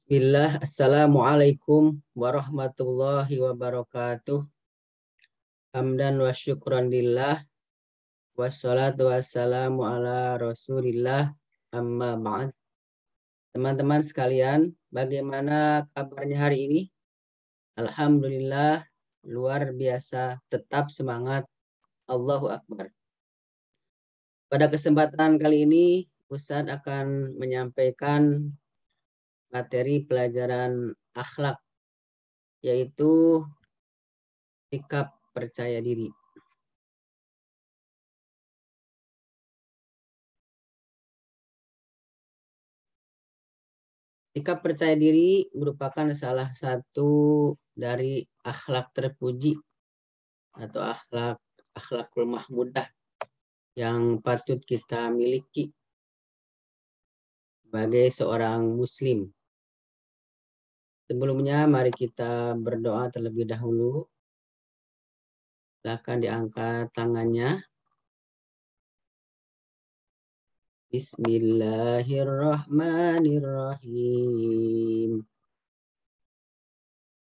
Bismillah, Assalamualaikum warahmatullahi wabarakatuh. Hamdan wa syukran lillah, wassalatu wassalamu ala rasulillah, amma ba'd. Teman-teman sekalian, bagaimana kabarnya hari ini? Alhamdulillah, luar biasa, tetap semangat, Allahu Akbar. Pada kesempatan kali ini, Ustadz akan menyampaikan materi pelajaran akhlak, yaitu sikap percaya diri. Sikap percaya diri merupakan salah satu dari akhlak terpuji atau akhlakul mahmudah yang patut kita miliki sebagai seorang muslim. Sebelumnya mari kita berdoa terlebih dahulu. Silakan diangkat tangannya. Bismillahirrahmanirrahim.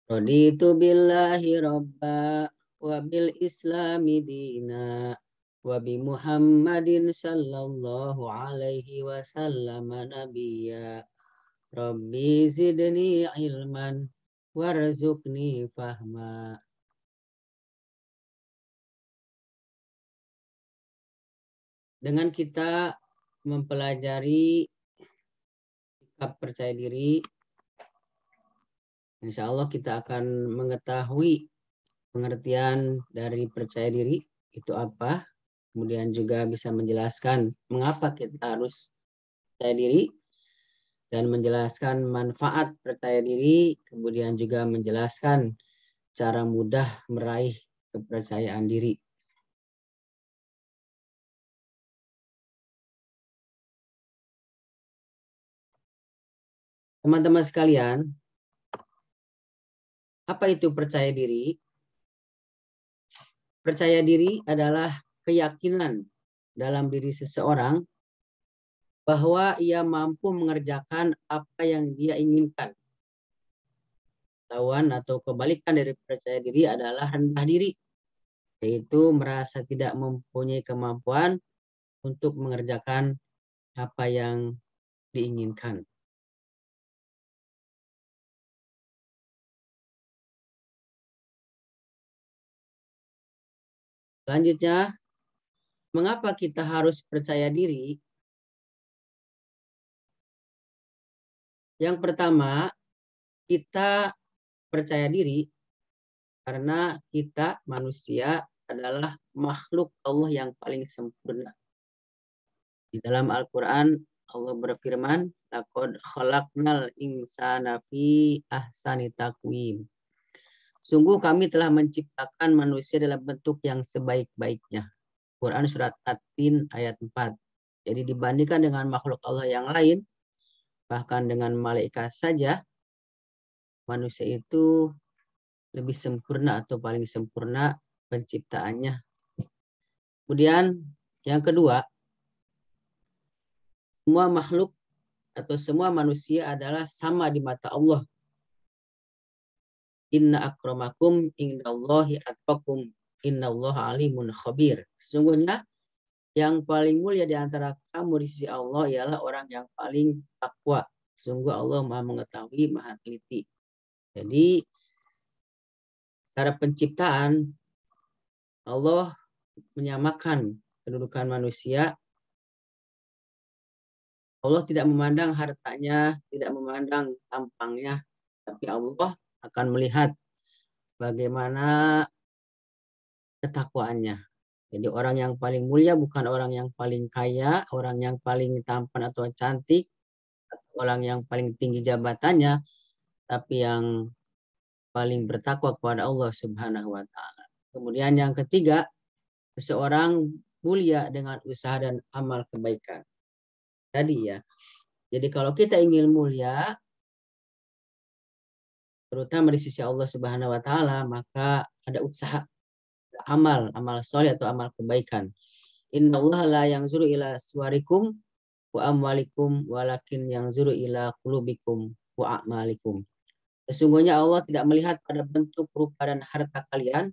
Raditu billahi robba wa bil islami dina wa bi Muhammadin sallallahu alaihi wasallam nabiyya. Rabbi zidni ilman warzuqni fahma. Dengan kita mempelajari sikap percaya diri, insya Allah kita akan mengetahui pengertian dari percaya diri itu apa. Kemudian juga bisa menjelaskan mengapa kita harus percaya diri dan menjelaskan manfaat percaya diri, kemudian juga menjelaskan cara mudah meraih kepercayaan diri. Teman-teman sekalian, apa itu percaya diri? Percaya diri adalah keyakinan dalam diri seseorang bahwa ia mampu mengerjakan apa yang dia inginkan. Lawan atau kebalikan dari percaya diri adalah rendah diri, yaitu merasa tidak mempunyai kemampuan untuk mengerjakan apa yang diinginkan. Selanjutnya, mengapa kita harus percaya diri? Yang pertama, kita percaya diri karena kita manusia adalah makhluk Allah yang paling sempurna. Di dalam Al-Quran, Allah berfirman, laqad khalaqnal insana fi ahsani taqwim. Sungguh kami telah menciptakan manusia dalam bentuk yang sebaik-baiknya. Quran surat At-Tin ayat 4. Jadi dibandingkan dengan makhluk Allah yang lain, bahkan dengan malaikat saja, manusia itu lebih sempurna atau paling sempurna penciptaannya. Kemudian yang kedua, semua makhluk atau semua manusia adalah sama di mata Allah. Inna akramakum indallahi atqakum innallaha alimun khabir. Sesungguhnya yang paling mulia di antara kamu di sisi Allah ialah orang yang paling takwa. Sungguh Allah Maha mengetahui, Maha teliti. Jadi secara penciptaan Allah menyamakan kedudukan manusia. Allah tidak memandang hartanya, tidak memandang tampangnya, tapi Allah akan melihat bagaimana ketakwaannya. Jadi orang yang paling mulia bukan orang yang paling kaya, orang yang paling tampan atau cantik, orang yang paling tinggi jabatannya, tapi yang paling bertakwa kepada Allah Subhanahu wa taala. Kemudian yang ketiga, seseorang mulia dengan usaha dan amal kebaikan. Tadi ya. Jadi kalau kita ingin mulia, terutama di sisi Allah Subhanahu wa taala, maka ada usaha, amal soleh atau amal kebaikan. Innallaha la yanzuru ila suwarikum wa amwalikum walakin yanzuru ila qulubikum. wa a'malikum. Sesungguhnya Allah tidak melihat pada bentuk, rupa, dan harta kalian,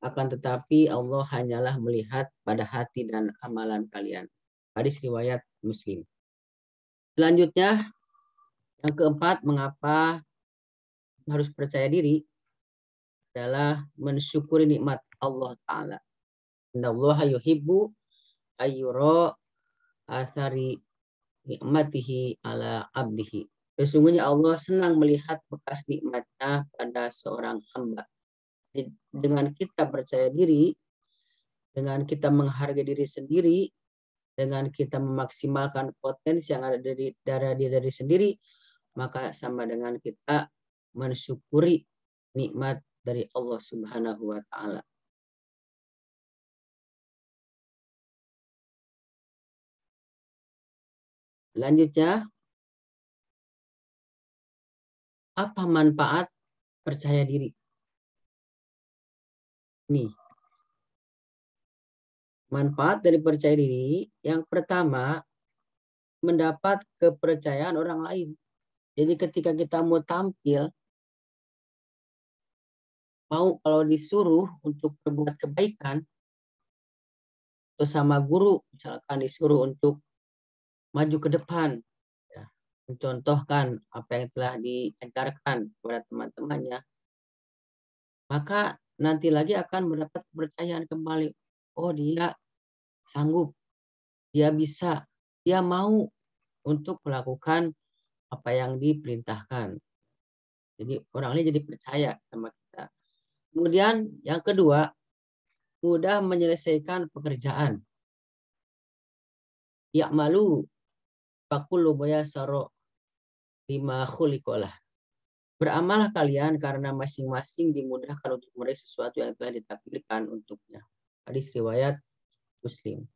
akan tetapi Allah hanyalah melihat pada hati dan amalan kalian. Hadis riwayat Muslim. Selanjutnya, yang keempat, mengapa harus percaya diri adalah mensyukuri nikmat Allah Ta'ala. Innallaha yuhibbu ayyura athari nikmatihi ala abdihi. Sesungguhnya Allah senang melihat bekas nikmatnya pada seorang hamba. Dengan kita percaya diri, dengan kita menghargai diri sendiri, dengan kita memaksimalkan potensi yang ada dari diri sendiri, maka sama dengan kita mensyukuri nikmat dari Allah Subhanahu wa Ta'ala. Selanjutnya, apa manfaat percaya diri? Nih, manfaat dari percaya diri yang pertama, mendapat kepercayaan orang lain. Jadi ketika kita mau tampil, mau kalau disuruh untuk berbuat kebaikan, atau sama guru misalkan disuruh untuk maju ke depan, ya, mencontohkan apa yang telah diajarkan kepada teman-temannya, maka nanti lagi akan mendapat kepercayaan kembali. Oh, dia sanggup, dia bisa, dia mau untuk melakukan apa yang diperintahkan. Jadi orang ini jadi percaya sama kita. Kemudian yang kedua, mudah menyelesaikan pekerjaan. Ya'malu fakullu bayasaro lima khulikolah. Beramallah kalian karena masing-masing dimudahkan untuk meraih sesuatu yang telah ditakdirkan untuknya. Hadis riwayat Muslim.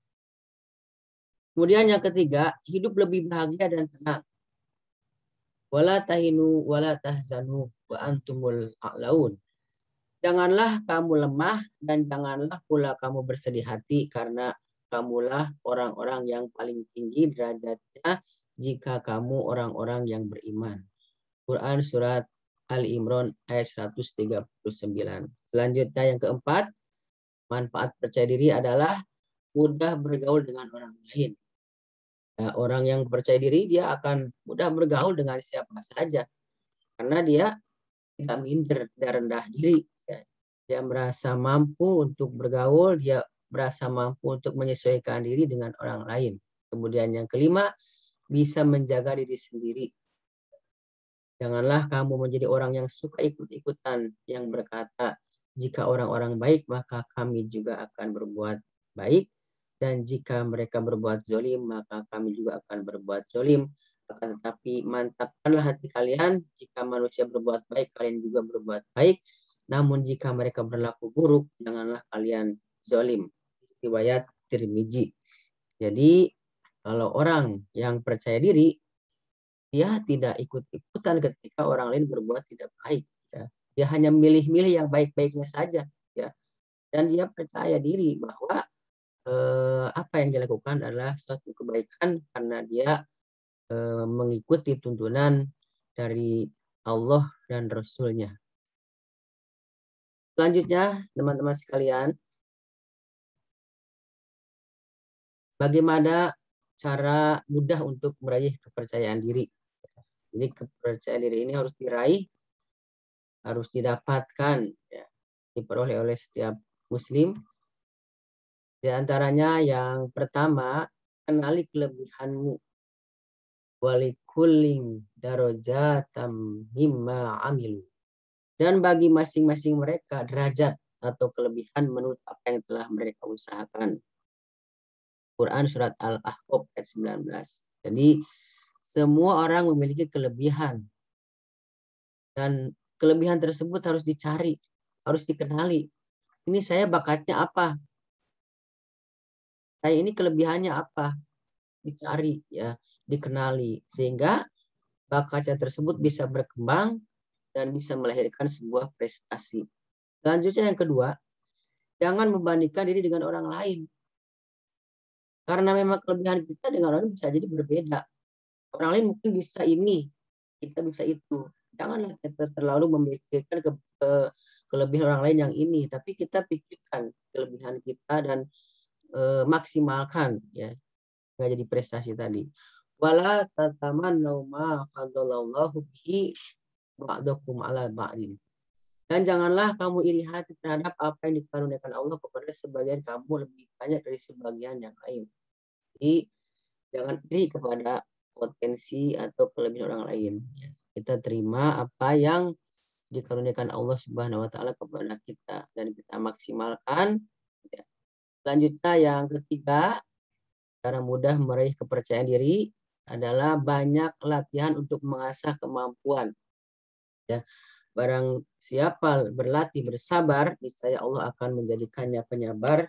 Kemudian yang ketiga, hidup lebih bahagia dan tenang. Wala tahinu wala tahzanu wa antumul a'laun. Janganlah kamu lemah dan janganlah pula kamu bersedih hati karena kamulah orang-orang yang paling tinggi derajatnya jika kamu orang-orang yang beriman. Quran surat Ali Imran ayat 139. Selanjutnya yang keempat, manfaat percaya diri adalah mudah bergaul dengan orang lain. Ya, orang yang percaya diri dia akan mudah bergaul dengan siapa saja karena dia tidak minder, tidak rendah diri. Ya. Dia merasa mampu untuk bergaul, dia merasa mampu untuk menyesuaikan diri dengan orang lain. Kemudian yang kelima, bisa menjaga diri sendiri. Janganlah kamu menjadi orang yang suka ikut-ikutan, yang berkata, jika orang-orang baik, maka kami juga akan berbuat baik. Dan jika mereka berbuat zolim, maka kami juga akan berbuat zolim. Akan tetapi mantapkanlah hati kalian, jika manusia berbuat baik, kalian juga berbuat baik. Namun jika mereka berlaku buruk, janganlah kalian zolim. Riwayat Tirmizi. Jadi, kalau orang yang percaya diri, dia tidak ikut-ikutan ketika orang lain berbuat tidak baik. Ya. Dia hanya milih-milih yang baik-baiknya saja. Ya. Dan dia percaya diri bahwa apa yang dilakukan adalah suatu kebaikan karena dia mengikuti tuntunan dari Allah dan Rasul-Nya. Selanjutnya, teman-teman sekalian, bagaimana cara mudah untuk meraih kepercayaan diri? Jadi kepercayaan diri ini harus diraih, harus didapatkan, ya, diperoleh oleh setiap Muslim. Di antaranya yang pertama, kenali kelebihanmu. Walikuling darajatam mimma amilu. Dan bagi masing-masing mereka derajat atau kelebihan menurut apa yang telah mereka usahakan. Quran surat Al-Ahqaf ayat 19. Jadi semua orang memiliki kelebihan. Dan kelebihan tersebut harus dicari, harus dikenali. Ini saya bakatnya apa? Saya ini kelebihannya apa? Dicari, ya, dikenali, sehingga bakatnya tersebut bisa berkembang dan bisa melahirkan sebuah prestasi. Selanjutnya yang kedua, jangan membandingkan diri dengan orang lain. Karena memang kelebihan kita dengan orang lain bisa jadi berbeda. Orang lain mungkin bisa ini, kita bisa itu. Janganlah kita terlalu memikirkan kelebihan orang lain yang ini, tapi kita pikirkan kelebihan kita dan maksimalkan ya, nggak jadi prestasi tadi. Wala tatamannu ma faddalallahu bihi ba'dakum ala ba'din. Dan janganlah kamu iri hati terhadap apa yang dikaruniakan Allah kepada sebagian kamu lebih banyak dari sebagian yang lain. Jadi jangan iri kepada potensi atau kelebihan orang lain. Ya. Kita terima apa yang dikaruniakan Allah Subhanahu wa taala kepada kita dan kita maksimalkan. Ya. Selanjutnya yang ketiga, cara mudah meraih kepercayaan diri adalah banyak latihan untuk mengasah kemampuan. Ya. Barang siapa berlatih bersabar, niscaya Allah akan menjadikannya penyabar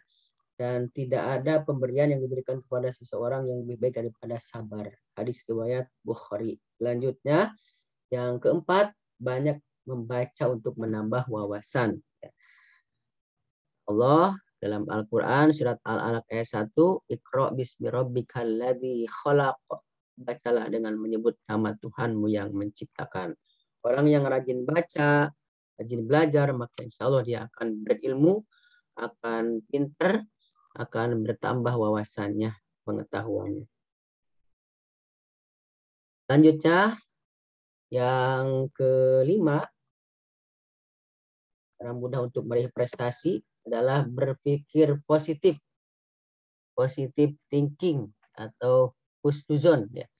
dan tidak ada pemberian yang diberikan kepada seseorang yang lebih baik daripada sabar. Hadis riwayat Bukhari. Selanjutnya, yang keempat, banyak membaca untuk menambah wawasan. Allah dalam Al-Quran surat Al-Alaq ayat 1, Iqra bismi rabbikal ladzi khalaq. Bacalah dengan menyebut nama Tuhanmu yang menciptakan. Orang yang rajin baca, rajin belajar, maka insya Allah dia akan berilmu, akan pintar, akan bertambah wawasannya, pengetahuannya. Selanjutnya, yang kelima, cara mudah untuk meraih prestasi adalah berpikir positif. Positive thinking atau husnuzon. Ya.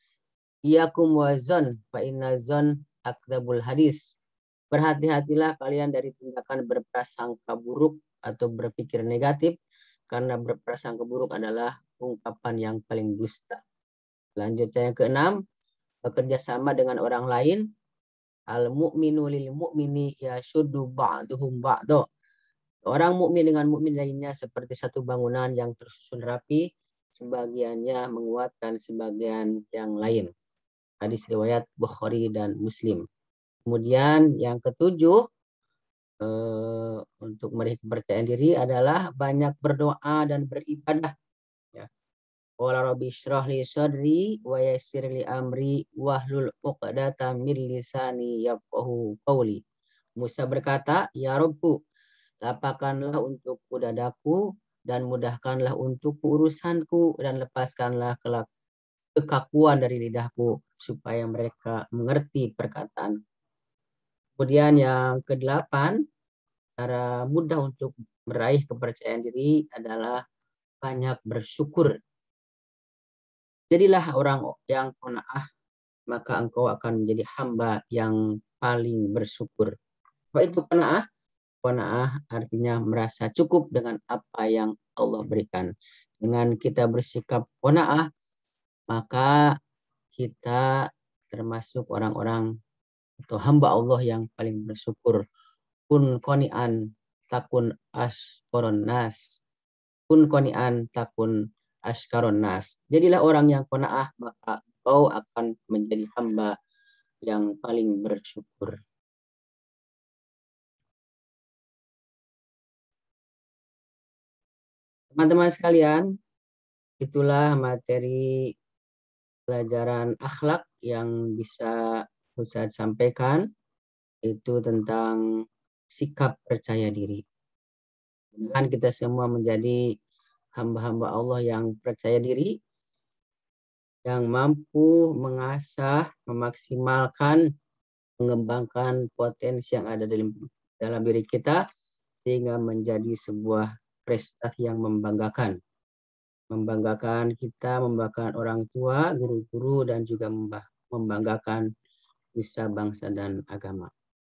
Iyakum wazon, fa inna zon akdabul hadis. Berhati-hatilah kalian dari tindakan berprasangka buruk atau berpikir negatif, karena berprasangka buruk adalah ungkapan yang paling dusta. Selanjutnya yang keenam, bekerja sama dengan orang lain. Al-mu'minu lil mu'mini yashuddu ba'duhum ba'do. Orang mukmin dengan mukmin lainnya seperti satu bangunan yang tersusun rapi, sebagiannya menguatkan sebagian yang lain. Hadis riwayat Bukhari dan Muslim. Kemudian yang ketujuh, untuk meraih kepercayaan diri adalah banyak berdoa dan beribadah. Ya. Qala rabbi shrah li sadri wa yassir li amri wahlul 'uqdatam min lisani yafqahu qawli. Musa berkata, "Ya Rabbku, lapangkanlah untukku dadaku dan mudahkanlah untukku urusanku dan lepaskanlah kekakuan dari lidahku supaya mereka mengerti perkataan." Kemudian yang kedelapan, cara mudah untuk meraih kepercayaan diri adalah banyak bersyukur. Jadilah orang yang qanaah, maka engkau akan menjadi hamba yang paling bersyukur. Apa itu qanaah? Qanaah artinya merasa cukup dengan apa yang Allah berikan. Dengan kita bersikap qanaah, maka kita termasuk orang-orang atau hamba Allah yang paling bersyukur. Kun qani'an takun ashkoron nas. Kun qani'an takun ashkaron nas. Jadilah orang yang qanaah, maka kau akan menjadi hamba yang paling bersyukur. Teman-teman sekalian, itulah materi pelajaran akhlak yang bisa Ustaz sampaikan, itu tentang sikap percaya diri. Dan kita semua menjadi hamba-hamba Allah yang percaya diri, yang mampu mengasah, memaksimalkan, mengembangkan potensi yang ada dalam diri kita, sehingga menjadi sebuah prestasi yang membanggakan. Membanggakan kita, membanggakan orang tua, guru-guru, dan juga membanggakan bisa bangsa dan agama.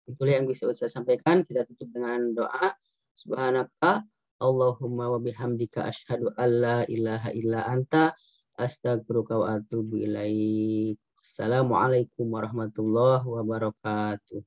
Itulah yang bisa saya sampaikan. Kita tutup dengan doa. Subhanaka Allahumma wa bihamdika asyhadu alla ilaha illa anta astaghfiruka wa atubu ilaik. Assalamualaikum warahmatullahi wabarakatuh.